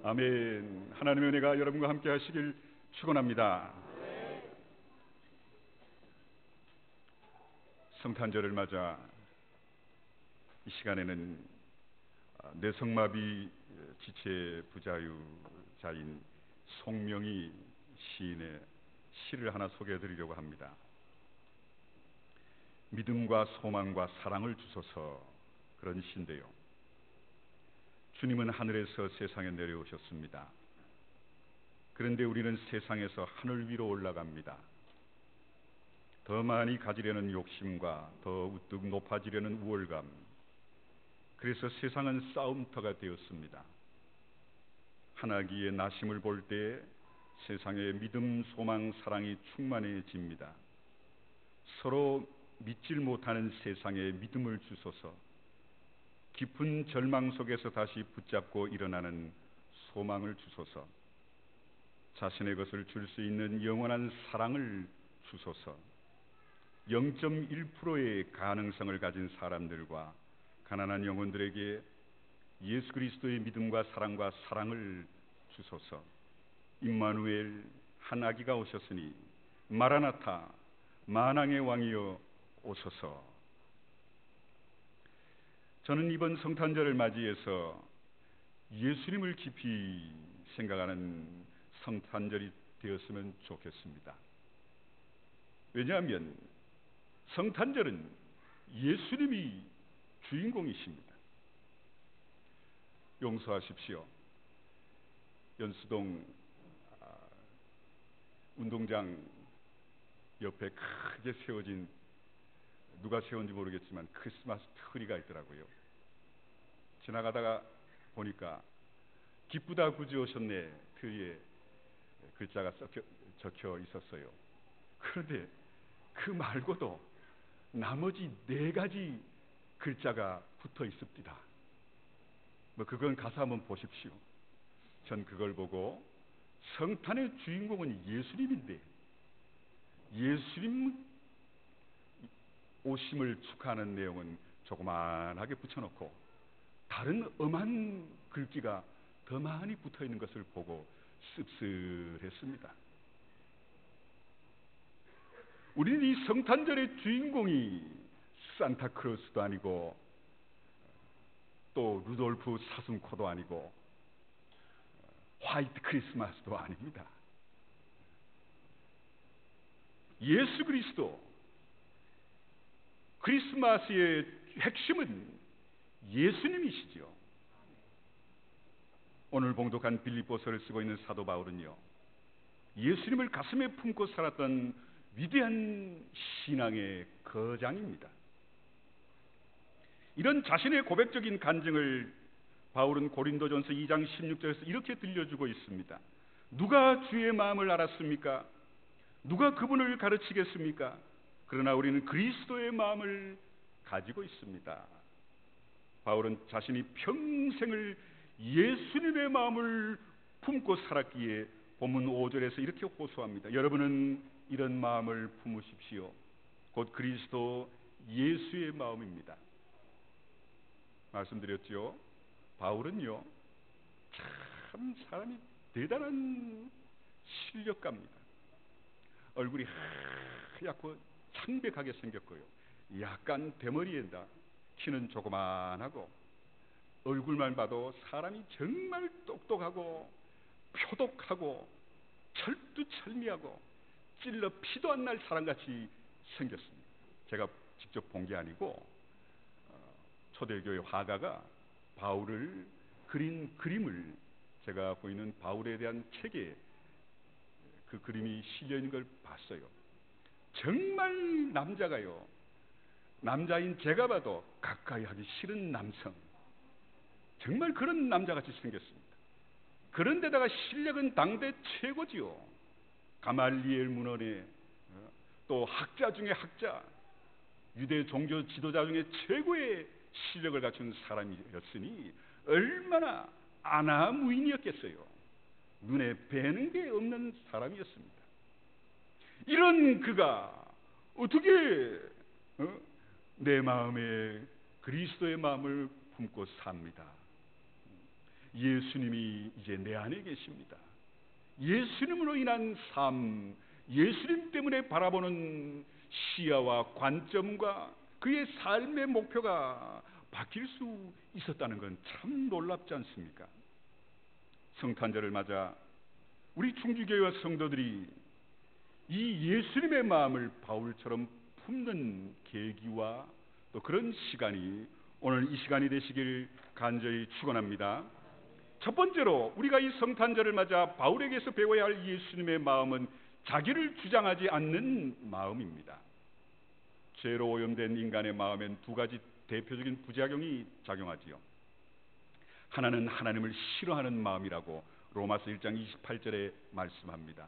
아멘. 하나님의 은혜가 여러분과 함께 하시길 축원합니다. 성탄절을 맞아 이 시간에는 뇌성마비 지체 부자유자인 송명희 시인의 시를 하나 소개해 드리려고 합니다. 믿음과 소망과 사랑을 주소서, 그런 시인데요. 주님은 하늘에서 세상에 내려오셨습니다. 그런데 우리는 세상에서 하늘 위로 올라갑니다. 더 많이 가지려는 욕심과 더 우뚝 높아지려는 우월감, 그래서 세상은 싸움터가 되었습니다. 하나기의 나심을 볼 때 세상에 믿음, 소망, 사랑이 충만해집니다. 서로 믿질 못하는 세상에 믿음을 주소서, 깊은 절망 속에서 다시 붙잡고 일어나는 소망을 주소서, 자신의 것을 줄 수 있는 영원한 사랑을 주소서, 0.1%의 가능성을 가진 사람들과 가난한 영혼들에게 예수 그리스도의 믿음과 사랑과 사랑을 주소서. 임마누엘, 한 아기가 오셨으니 마라나타, 만왕의 왕이여 오소서. 저는 이번 성탄절을 맞이해서 예수님을 깊이 생각하는 성탄절이 되었으면 좋겠습니다. 왜냐하면 성탄절은 예수님이 주인공이십니다. 용서하십시오. 연수동 운동장 옆에 크게 세워진, 누가 세운지 모르겠지만 크리스마스 트리가 있더라고요. 지나가다가 보니까 기쁘다 구주 오셨네 트리에 글자가 적혀 있었어요. 그런데 그 말고도 나머지 4가지 글자가 붙어 있습니다. 그건 가사 한번 보십시오. 전 그걸 보고 성탄의 주인공은 예수님인데 예수님 오심을 축하하는 내용은 조그만하게 붙여놓고 다른 엄한 글귀가 더 많이 붙어있는 것을 보고 씁쓸했습니다. 우리는 이 성탄절의 주인공이 산타크로스도 아니고 또 루돌프 사슴코도 아니고 화이트 크리스마스도 아닙니다. 예수 그리스도, 크리스마스의 핵심은 예수님이시죠. 오늘 봉독한 빌립보서를 쓰고 있는 사도 바울은요, 예수님을 가슴에 품고 살았던 위대한 신앙의 거장입니다. 이런 자신의 고백적인 간증을 바울은 고린도전서 2장 16절에서 이렇게 들려주고 있습니다. 누가 주의 마음을 알았습니까? 누가 그분을 가르치겠습니까? 그러나 우리는 그리스도의 마음을 가지고 있습니다. 바울은 자신이 평생을 예수님의 마음을 품고 살았기에 본문 5절에서 이렇게 호소합니다. 여러분은 이런 마음을 품으십시오. 곧 그리스도 예수의 마음입니다. 말씀드렸죠. 바울은요, 참 사람이 대단한 실력가입니다. 얼굴이 하얗고 창백하게 생겼고요, 약간 대머리에다 키는 조그만하고 얼굴만 봐도 사람이 정말 똑똑하고 표독하고 철두철미하고 찔러 피도 안 날 사람같이 생겼습니다. 제가 직접 본 게 아니고 초대교회 화가가 바울을 그린 그림을, 제가 보이는 바울에 대한 책에 그 그림이 실려있는 걸 봤어요. 정말 남자가요, 남자인 제가 봐도 가까이 하기 싫은 남성, 정말 그런 남자같이 생겼습니다. 그런데다가 실력은 당대 최고지요. 가말리엘 문헌에 또 학자 중에 학자, 유대 종교 지도자 중에 최고의 실력을 갖춘 사람이었으니 얼마나 아나무인이었겠어요. 눈에 뵈는 게 없는 사람이었습니다. 이런 그가 어떻게 내 마음에 그리스도의 마음을 품고 삽니다. 예수님이 이제 내 안에 계십니다. 예수님으로 인한 삶, 예수님 때문에 바라보는 시야와 관점과 그의 삶의 목표가 바뀔 수 있었다는 건 참 놀랍지 않습니까? 성탄절을 맞아 우리 충주교회와 성도들이 이 예수님의 마음을 바울처럼 품는 계기와 또 그런 시간이 오늘 이 시간이 되시길 간절히 축원합니다. 첫 번째로 우리가 이 성탄절을 맞아 바울에게서 배워야 할 예수님의 마음은 자기를 주장하지 않는 마음입니다. 죄로 오염된 인간의 마음엔 두 가지 대표적인 부작용이 작용하지요. 하나는 하나님을 싫어하는 마음이라고 로마서 1장 28절에 말씀합니다.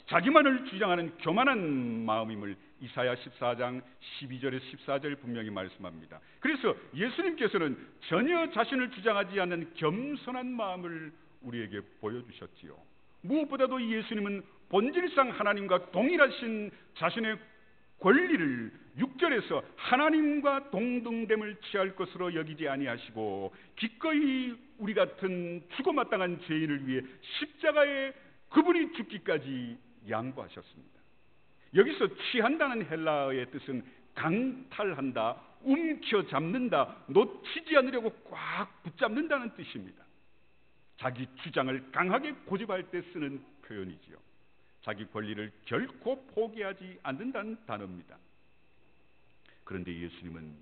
자기만을 주장하는 교만한 마음임을 이사야 14장 12절에 14절 분명히 말씀합니다. 그래서 예수님께서는 전혀 자신을 주장하지 않는 겸손한 마음을 우리에게 보여주셨지요. 무엇보다도 예수님은 본질상 하나님과 동일하신 자신의 권리를 6절에서 하나님과 동등됨을 취할 것으로 여기지 아니하시고 기꺼이 우리 같은 죽어마땅한 죄인을 위해 십자가에 그분이 죽기까지 양보하셨습니다. 여기서 취한다는 헬라어의 뜻은 강탈한다, 움켜잡는다, 놓치지 않으려고 꽉 붙잡는다는 뜻입니다. 자기 주장을 강하게 고집할 때 쓰는 표현이지요. 자기 권리를 결코 포기하지 않는다는 단어입니다. 그런데 예수님은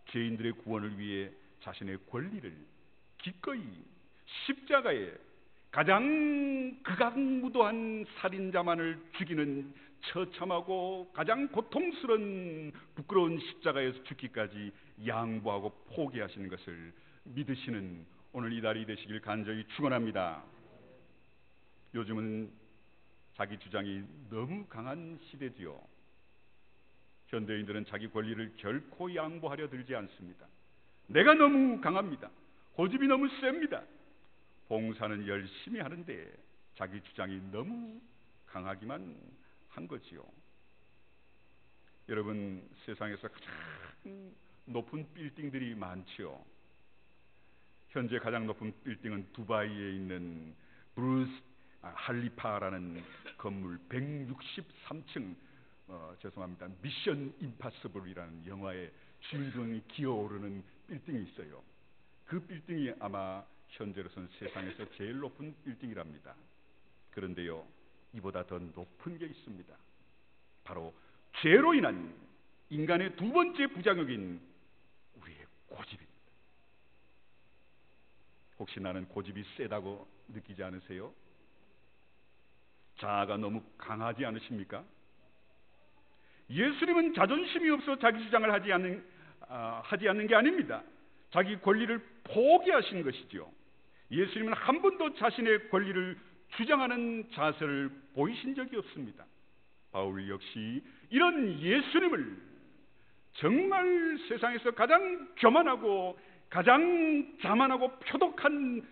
죄인들의 구원을 위해 자신의 권리를 기꺼이 십자가에 가장 극악무도한 살인자만을 죽이는 처참하고 가장 고통스러운 부끄러운 십자가에서 죽기까지 양보하고 포기하시는 것을 믿으시는 오늘 이 날이 되시길 간절히 축원합니다. 요즘은 자기 주장이 너무 강한 시대지요. 현대인들은 자기 권리를 결코 양보하려 들지 않습니다. 내가 너무 강합니다. 고집이 너무 셉니다. 봉사는 열심히 하는데 자기 주장이 너무 강하기만 한 거지요. 여러분, 세상에서 가장 높은 빌딩들이 많지요. 현재 가장 높은 빌딩은 두바이에 있는 브루스 할리파라는 건물 163층 죄송합니다. 미션 임파서블이라는 영화의 주인공이 기어오르는 빌딩이 있어요. 그 빌딩이 아마 현재로서는 세상에서 제일 높은 빌딩이랍니다. 그런데요, 이보다 더 높은 게 있습니다. 바로 죄로 인한 인간의 두 번째 부작용인 우리의 고집입니다. 혹시 나는 고집이 세다고 느끼지 않으세요? 자아가 너무 강하지 않으십니까? 예수님은 자존심이 없어 자기 주장을 하지 않는 게 아닙니다. 자기 권리를 포기하신 것이지요. 예수님은 한 번도 자신의 권리를 주장하는 자세를 보이신 적이 없습니다. 바울 역시 이런 예수님을 정말 세상에서 가장 교만하고 가장 자만하고 표독한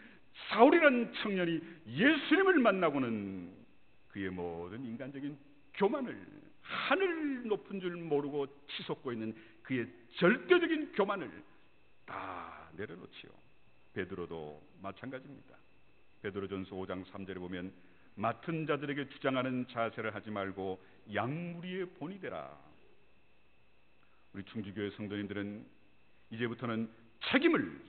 사울이라는 청년이 예수님을 만나고는 그의 모든 인간적인 교만을 하늘 높은 줄 모르고 치솟고 있는 그의 절대적인 교만을 다 내려놓지요. 베드로도 마찬가지입니다. 베드로전서 5장 3절에 보면 맡은 자들에게 주장하는 자세를 하지 말고 양무리의 본이 되라. 우리 충주교회 성도님들은 이제부터는 책임을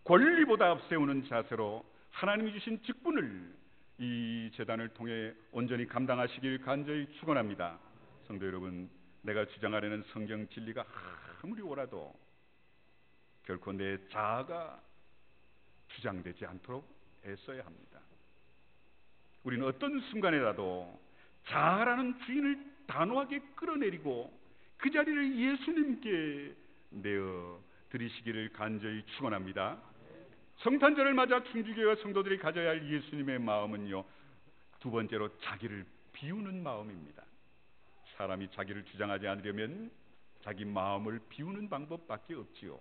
권리보다 앞세우는 자세로 하나님이 주신 직분을 이 재단을 통해 온전히 감당하시길 간절히 축원합니다. 성도 여러분, 내가 주장하려는 성경 진리가 아무리 옳아도 결코 내 자아가 주장되지 않도록 애써야 합니다. 우리는 어떤 순간에라도 자아라는 주인을 단호하게 끌어내리고 그 자리를 예수님께 내어 드리시기를 간절히 축원합니다. 성탄절을 맞아 충주교회와 성도들이 가져야 할 예수님의 마음은요, 두 번째로 자기를 비우는 마음입니다. 사람이 자기를 주장하지 않으려면 자기 마음을 비우는 방법밖에 없지요.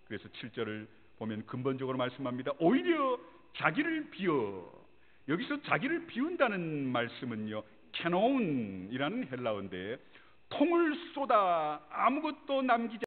그래서 7절을 보면 근본적으로 말씀합니다. 오히려 자기를 비워. 여기서 자기를 비운다는 말씀은요, 캐노운이라는 헬라어인데 통을 쏟아 아무것도 남기지